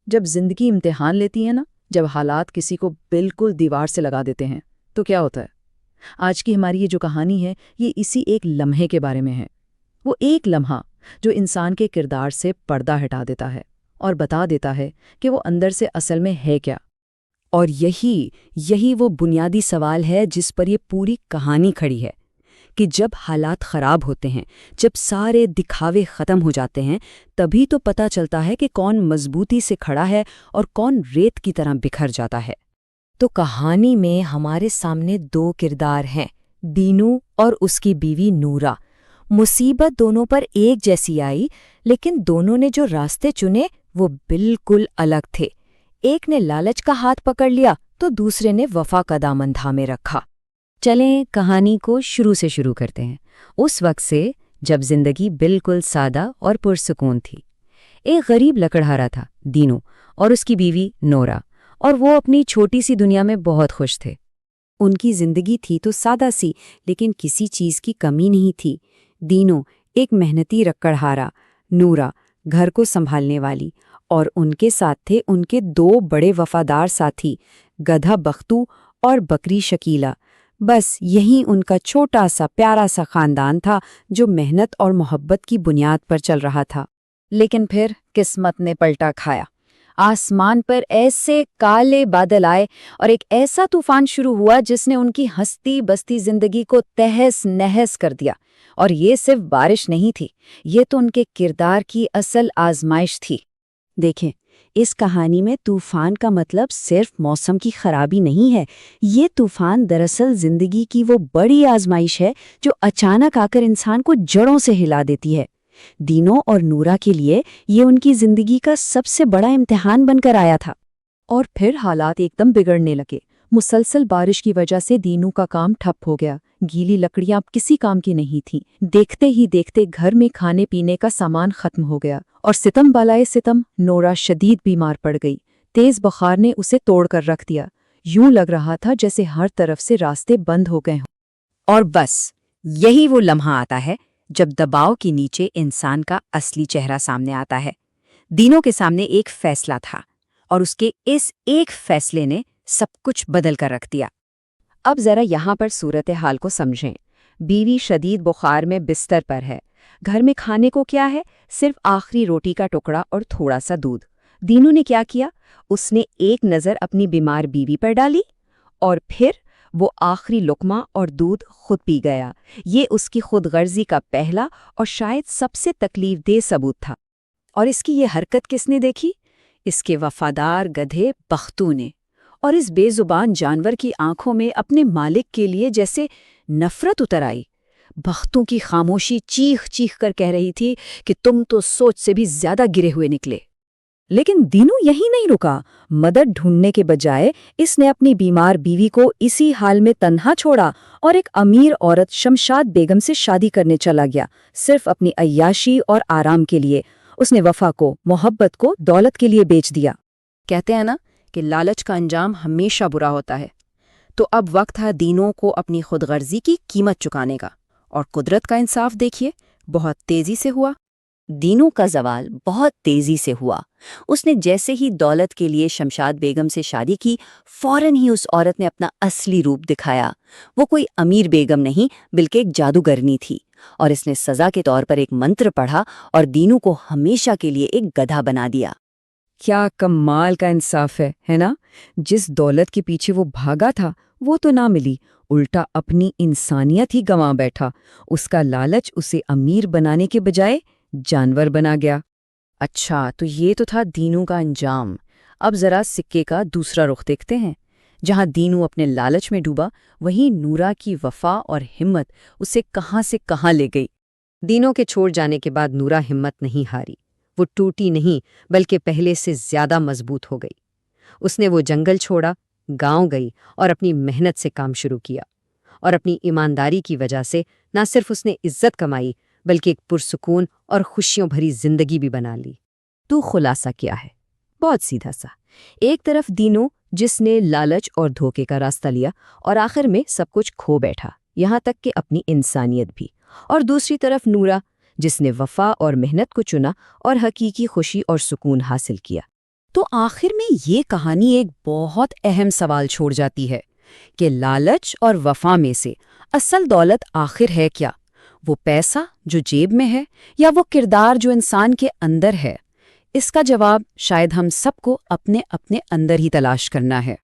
جب زندگی امتحان لیتی ہے نا، جب حالات کسی کو بالکل دیوار سے لگا دیتے ہیں تو کیا ہوتا ہے؟ آج کی ہماری یہ جو کہانی ہے یہ اسی ایک لمحے کے بارے میں ہے۔ وہ ایک لمحہ جو انسان کے کردار سے پردہ ہٹا دیتا ہے اور بتا دیتا ہے کہ وہ اندر سے اصل میں ہے کیا۔ اور یہی وہ بنیادی سوال ہے جس پر یہ پوری کہانی کھڑی ہے کہ جب حالات خراب ہوتے ہیں، جب سارے دکھاوے ختم ہو جاتے ہیں، تبھی تو پتہ چلتا ہے کہ کون مضبوطی سے کھڑا ہے اور کون ریت کی طرح بکھر جاتا ہے۔ تو کہانی میں ہمارے سامنے دو کردار ہیں، دینو اور اس کی بیوی نورا۔ مصیبت دونوں پر ایک جیسی آئی، لیکن دونوں نے جو راستے چنے وہ بالکل الگ تھے۔ ایک نے لالچ کا ہاتھ پکڑ لیا تو دوسرے نے وفا کا دامن تھامے رکھا۔ چلیں کہانی کو شروع سے شروع کرتے ہیں، اس وقت سے جب زندگی بالکل سادہ اور پرسکون تھی۔ ایک غریب لکڑہارا تھا، دینو، اور اس کی بیوی نورا، اور وہ اپنی چھوٹی سی دنیا میں بہت خوش تھے۔ ان کی زندگی تھی تو سادہ سی، لیکن کسی چیز کی کمی نہیں تھی۔ دینو ایک محنتی لکڑہارا، نورا گھر کو سنبھالنے والی، اور ان کے ساتھ تھے ان کے دو بڑے وفادار ساتھی، گدھا بختو اور بکری شکیلا۔ بس یہی ان کا چھوٹا سا پیارا سا خاندان تھا جو محنت اور محبت کی بنیاد پر چل رہا تھا۔ لیکن پھر قسمت نے پلٹا کھایا۔ آسمان پر ایسے کالے بادل آئے اور ایک ایسا طوفان شروع ہوا جس نے ان کی ہستی بستی زندگی کو تہس نہس کر دیا۔ اور یہ صرف بارش نہیں تھی، یہ تو ان کے کردار کی اصل آزمائش تھی۔ دیکھیں، اس کہانی میں طوفان کا مطلب صرف موسم کی خرابی نہیں ہے۔ یہ طوفان دراصل زندگی کی وہ بڑی آزمائش ہے جو اچانک آ کر انسان کو جڑوں سے ہلا دیتی ہے۔ دینو اور نورا کے لیے یہ ان کی زندگی کا سب سے بڑا امتحان بن کر آیا تھا۔ اور پھر حالات ایک دم بگڑنے لگے۔ مسلسل بارش کی وجہ سے دینو کا کام ٹھپ ہو گیا۔ گیلی لکڑیاں اب کسی کام کی نہیں تھیں۔ دیکھتے ہی دیکھتے گھر میں کھانے پینے کا سامان ختم ہو گیا، اور ستم بالائے ستم نورا شدید بیمار پڑ گئی۔ تیز بخار نے اسے توڑ کر رکھ دیا۔ یوں لگ رہا تھا جیسے ہر طرف سے راستے بند ہو گئے ہوں۔ اور بس یہی وہ لمحہ آتا ہے جب دباؤ کے نیچے انسان کا اصلی چہرہ سامنے آتا ہے۔ دینوں کے سامنے ایک فیصلہ تھا، اور اس کے اس ایک فیصلے نے سب کچھ بدل کر رکھ دیا۔ اب ذرا یہاں پر صورتحال کو سمجھیں۔ بیوی شدید بخار میں بستر پر ہے۔ گھر میں کھانے کو کیا ہے؟ صرف آخری روٹی کا ٹکڑا اور تھوڑا سا دودھ۔ دینو نے کیا کیا؟ اس نے ایک نظر اپنی بیمار بیوی پر ڈالی، اور پھر وہ آخری لقمہ اور دودھ خود پی گیا۔ یہ اس کی خود غرضی کا پہلا اور شاید سب سے تکلیف دہ ثبوت تھا۔ اور اس کی یہ حرکت کس نے دیکھی؟ اس کے وفادار گدھے بختو نے۔ اور اس بے زبان جانور کی آنکھوں میں اپنے مالک کے لیے جیسے نفرت اتر آئی۔ بختوں کی خاموشی چیخ چیخ کر کہہ رہی تھی کہ تم تو سوچ سے بھی زیادہ گرے ہوئے نکلے۔ لیکن دینو یہی نہیں رکا۔ مدد ڈھونڈنے کے بجائے اس نے اپنی بیمار بیوی کو اسی حال میں تنہا چھوڑا اور ایک امیر عورت شمشاد بیگم سے شادی کرنے چلا گیا، صرف اپنی عیاشی اور آرام کے لیے۔ اس نے وفا کو، محبت کو دولت کے لیے بیچ دیا۔ کہتے ہیں نا کہ لالچ کا انجام ہمیشہ برا ہوتا ہے۔ تو اب وقت ہے دینوں کو اپنی خود غرضی کی قیمت چکانے کا، اور قدرت کا انصاف دیکھیے، بہت تیزی سے ہوا۔ دینوں کا زوال بہت تیزی سے ہوا۔ اس نے جیسے ہی دولت کے لیے شمشاد بیگم سے شادی کی، فوراً ہی اس عورت نے اپنا اصلی روپ دکھایا۔ وہ کوئی امیر بیگم نہیں بلکہ ایک جادوگرنی تھی، اور اس نے سزا کے طور پر ایک منتر پڑھا اور دینوں کو ہمیشہ کے لیے ایک گدھا بنا دیا۔ کیا کمال کا انصاف ہے نا؟ جس دولت کے پیچھے وہ بھاگا تھا وہ تو نہ ملی، الٹا اپنی انسانیت ہی گنوا بیٹھا۔ اس کا لالچ اسے امیر بنانے کے بجائے جانور بنا گیا۔ اچھا، تو یہ تو تھا دینو کا انجام۔ اب ذرا سکے کا دوسرا رخ دیکھتے ہیں۔ جہاں دینو اپنے لالچ میں ڈوبا، وہیں نورا کی وفا اور ہمت اسے کہاں سے کہاں لے گئی۔ دینو کے چھوڑ جانے کے بعد نورا ہمت نہیں ہاری، وہ ٹوٹی نہیں بلکہ پہلے سے زیادہ مضبوط ہو گئی۔ اس نے وہ جنگل چھوڑا، گاؤں گئی اور اپنی محنت سے کام شروع کیا، اور اپنی ایمانداری کی وجہ سے نہ صرف اس نے عزت کمائی بلکہ ایک پرسکون اور خوشیوں بھری زندگی بھی بنا لی۔ تو خلاصہ کیا ہے؟ بہت سیدھا سا۔ ایک طرف دینو جس نے لالچ اور دھوکے کا راستہ لیا اور آخر میں سب کچھ کھو بیٹھا، یہاں تک کہ اپنی انسانیت بھی، اور دوسری طرف نورا جس نے وفا اور محنت کو چنا اور حقیقی خوشی اور سکون حاصل کیا۔ تو آخر میں یہ کہانی ایک بہت اہم سوال چھوڑ جاتی ہے کہ لالچ اور وفا میں سے اصل دولت آخر ہے کیا؟ وہ پیسہ جو جیب میں ہے یا وہ کردار جو انسان کے اندر ہے؟ اس کا جواب شاید ہم سب کو اپنے اپنے اندر ہی تلاش کرنا ہے۔